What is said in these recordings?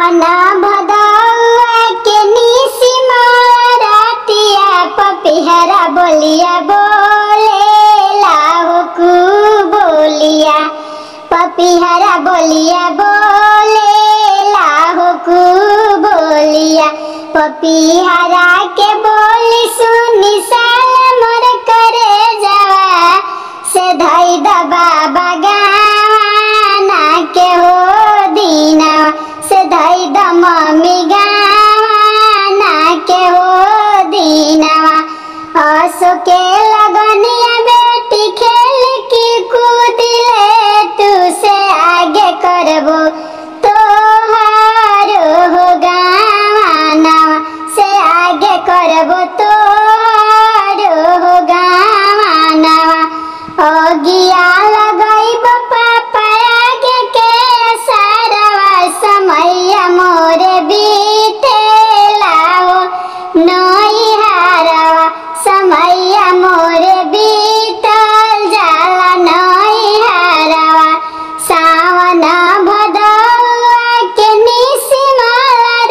सावना भदौआ के निसी रातिया पपिहरा बोलिया बोले लाहो कु बोलिया पपिहरा बोलिया बोले लाहो कु बोलिया पपिहरा के बोली सुनी साल मोर करे जावा से धई दबा बगाना के हो दीना से धई द मम्मी गाना के हो दीना असो के लगनिया बेटी खेल की कूदिले तू से आगे करबो तो हारो हो गाना से आगे करबो तो हारो हो गाना ओगिया लगइब पापा आगे के सारवा समैया मोरे बीतेला हो नई हारवा समैया मोरे बीतल जाला नई हारवा सावन भदौआ के निसी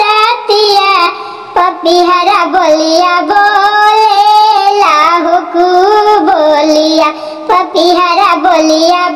रातिया पपिहरा बोलिया बोले लाहो कु बोलिया पपिहरा बोलिया